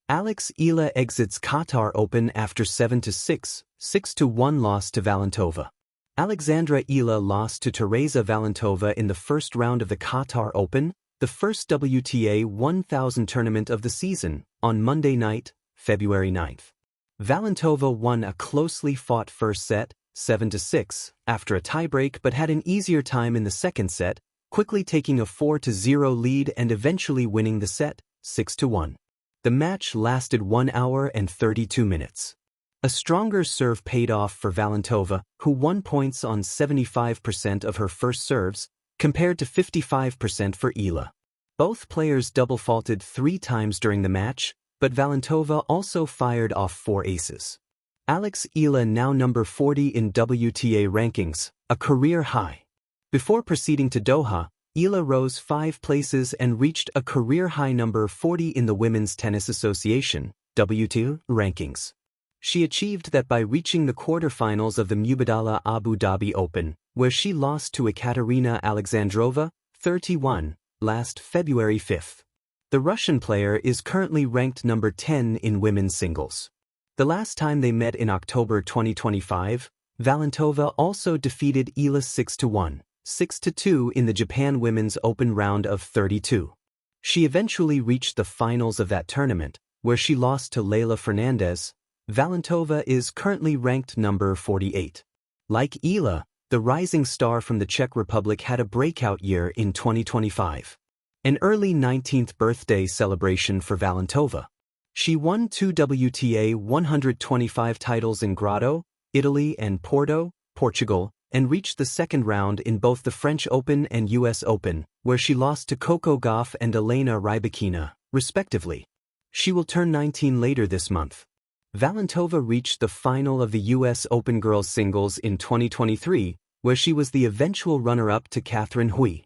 Eala exits Qatar Open after 7-6, 6-1 loss to Valentova. Alexandra Eala lost to Teresa Valentova in the first round of the Qatar Open, the first WTA 1000 tournament of the season, on Monday night, February 9th. Valentova won a closely fought first set, 7-6, after a tiebreak but had an easier time in the second set, quickly taking a 4-0 lead and eventually winning the set, 6-1. The match lasted 1 hour and 32 minutes. A stronger serve paid off for Valentova, who won points on 75% of her first serves, compared to 55% for Eala. Both players double-faulted 3 times during the match, but Valentova also fired off 4 aces. Eala now number 40 in WTA rankings, a career high. Before proceeding to Doha, Eala rose 5 places and reached a career-high number 40 in the Women's Tennis Association (WTA) rankings. She achieved that by reaching the quarterfinals of the Mubadala Abu Dhabi Open, where she lost to Ekaterina Alexandrova, 31, last February 5. The Russian player is currently ranked number 10 in women's singles. The last time they met in October 2025, Valentova also defeated Eala 6-1. 6-2 in the Japan Women's Open round of 32. She eventually reached the finals of that tournament, where she lost to Leylah Fernandez. Valentova is currently ranked number 48. Like Eala, the rising star from the Czech Republic had a breakout year in 2025. An early 19th birthday celebration for Valentova. She won 2 WTA 125 titles in Grado, Italy and Porto, Portugal, and reached the second round in both the French Open and US Open, where she lost to Coco Gauff and Elena Rybakina, respectively. She will turn 19 later this month. Valentova reached the final of the US Open girls singles in 2023, where she was the eventual runner-up to Catherine Hui.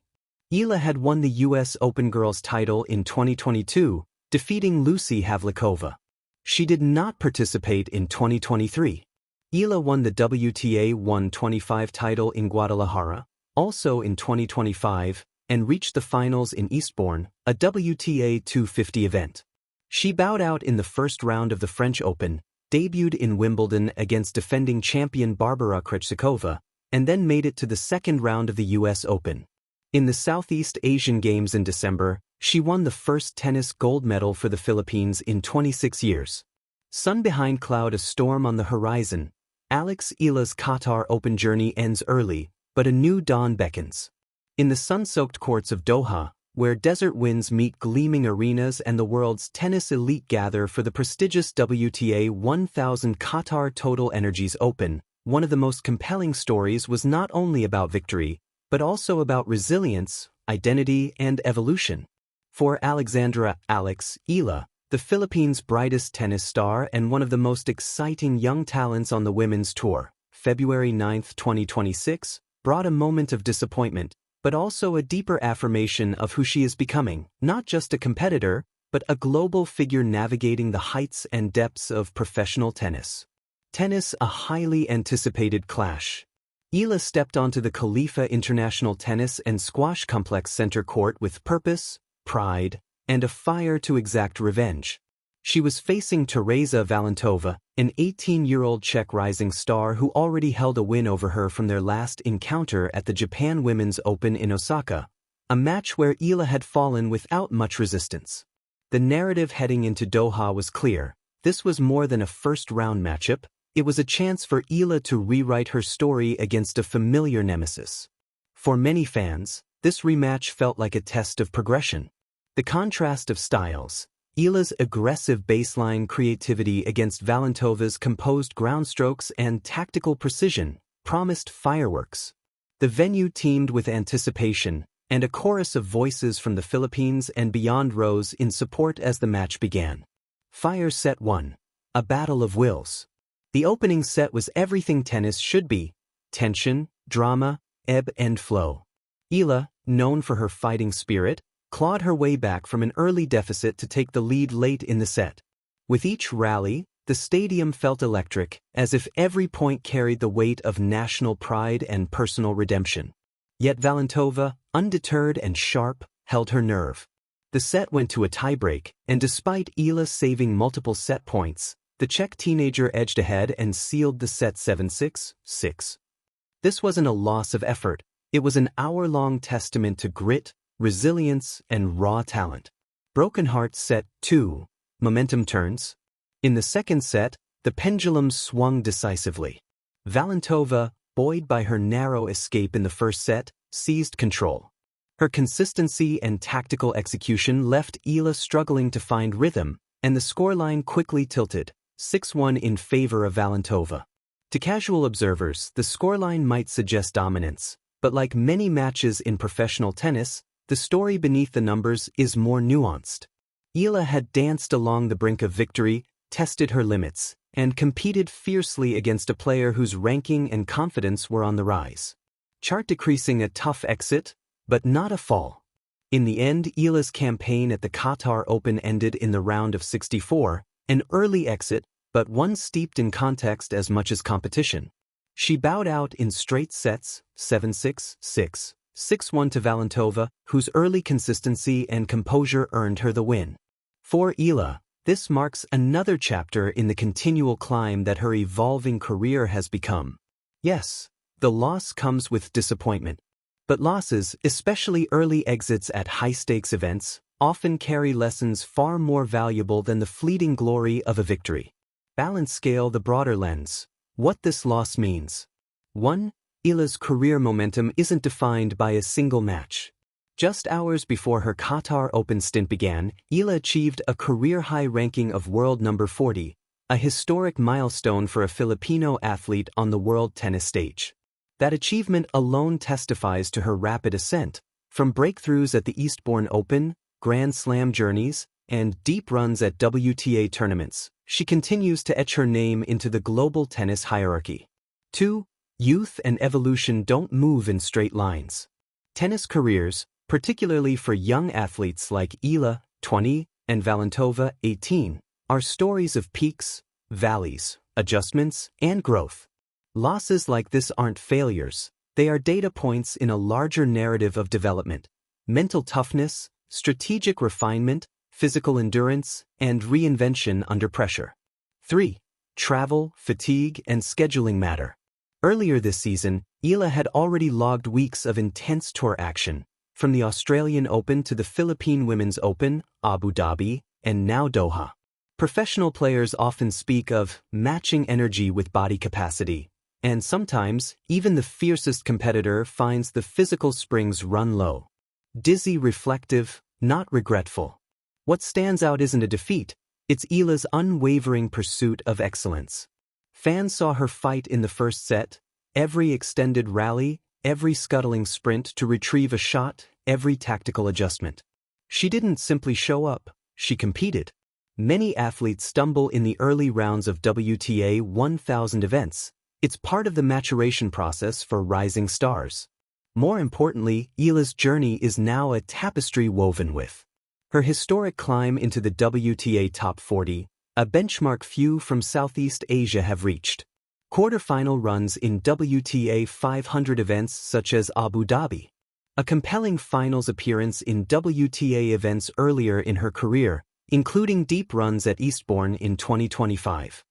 Eala had won the US Open girls title in 2022, defeating Lucy Havlikova. She did not participate in 2023. Eala won the WTA 125 title in Guadalajara, also in 2025, and reached the finals in Eastbourne, a WTA 250 event. She bowed out in the first round of the French Open, debuted in Wimbledon against defending champion Barbara Krejcikova, and then made it to the second round of the US Open. In the Southeast Asian Games in December, she won the first tennis gold medal for the Philippines in 26 years. Sun behind cloud, a storm on the horizon. Eala's Qatar Open journey ends early, but a new dawn beckons. In the sun-soaked courts of Doha, where desert winds meet gleaming arenas and the world's tennis elite gather for the prestigious WTA 1000 Qatar Total Energies Open, one of the most compelling stories was not only about victory, but also about resilience, identity, and evolution. For Alexandra Eala, the Philippines' brightest tennis star and one of the most exciting young talents on the women's tour, February 9, 2026, brought a moment of disappointment, but also a deeper affirmation of who she is becoming, not just a competitor, but a global figure navigating the heights and depths of professional tennis. Tennis, a highly anticipated clash. Eala stepped onto the Khalifa International Tennis and Squash Complex Center court with purpose, pride, and a fire to exact revenge. She was facing Teresa Valentova, an 18-year-old Czech rising star who already held a win over her from their last encounter at the Japan Women's Open in Osaka, a match where Eala had fallen without much resistance. The narrative heading into Doha was clear. This was more than a first-round matchup. It was a chance for Eala to rewrite her story against a familiar nemesis. For many fans, this rematch felt like a test of progression. The contrast of styles, Eala's aggressive baseline creativity against Valentova's composed ground strokes and tactical precision, promised fireworks. The venue teemed with anticipation, and a chorus of voices from the Philippines and beyond rose in support as the match began. Fire Set 1. A battle of wills. The opening set was everything tennis should be: tension, drama, ebb and flow. Eala, known for her fighting spirit, clawed her way back from an early deficit to take the lead late in the set. With each rally, the stadium felt electric, as if every point carried the weight of national pride and personal redemption. Yet Valentova, undeterred and sharp, held her nerve. The set went to a tiebreak, and despite Eala saving multiple set points, the Czech teenager edged ahead and sealed the set 7-6, 6. This wasn't a loss of effort, it was an hour-long testament to grit, resilience, and raw talent. Broken Heart Set 2. Momentum turns. In the second set, the pendulum swung decisively. Valentova, buoyed by her narrow escape in the first set, seized control. Her consistency and tactical execution left Eala struggling to find rhythm, and the scoreline quickly tilted, 6-1 in favor of Valentova. To casual observers, the scoreline might suggest dominance, but like many matches in professional tennis, the story beneath the numbers is more nuanced. Eala had danced along the brink of victory, tested her limits, and competed fiercely against a player whose ranking and confidence were on the rise. Chart decreasing a tough exit, but not a fall. In the end, Eala's campaign at the Qatar Open ended in the round of 64, an early exit, but one steeped in context as much as competition. She bowed out in straight sets, 7-6, 6, 6-1 to Valentova, whose early consistency and composure earned her the win. For Eala, this marks another chapter in the continual climb that her evolving career has become. Yes, the loss comes with disappointment. But losses, especially early exits at high-stakes events, often carry lessons far more valuable than the fleeting glory of a victory. Balance scale the broader lens. What this loss means. 1. Eala's career momentum isn't defined by a single match. Just hours before her Qatar Open stint began, Eala achieved a career-high ranking of world number 40, a historic milestone for a Filipino athlete on the world tennis stage. That achievement alone testifies to her rapid ascent, from breakthroughs at the Eastbourne Open, Grand Slam journeys, and deep runs at WTA tournaments. She continues to etch her name into the global tennis hierarchy. 2. Youth and evolution don't move in straight lines. Tennis careers, particularly for young athletes like Eala, 20, and Valentova, 18, are stories of peaks, valleys, adjustments, and growth. Losses like this aren't failures, they are data points in a larger narrative of development. Mental toughness, strategic refinement, physical endurance, and reinvention under pressure. 3. Travel, fatigue, and scheduling matter. Earlier this season, Eala had already logged weeks of intense tour action, from the Australian Open to the Philippine Women's Open, Abu Dhabi, and now Doha. Professional players often speak of matching energy with body capacity, and sometimes, even the fiercest competitor finds the physical springs run low. Dizzy reflective, not regretful. What stands out isn't a defeat, it's Eala's unwavering pursuit of excellence. Fans saw her fight in the first set, every extended rally, every scuttling sprint to retrieve a shot, every tactical adjustment. She didn't simply show up, she competed. Many athletes stumble in the early rounds of WTA 1000 events. It's part of the maturation process for rising stars. More importantly, Eala's journey is now a tapestry woven with her historic climb into the WTA Top 40, a benchmark few from Southeast Asia have reached. Quarterfinal runs in WTA 500 events such as Abu Dhabi. A compelling finals appearance in WTA events earlier in her career, including deep runs at Eastbourne in 2025.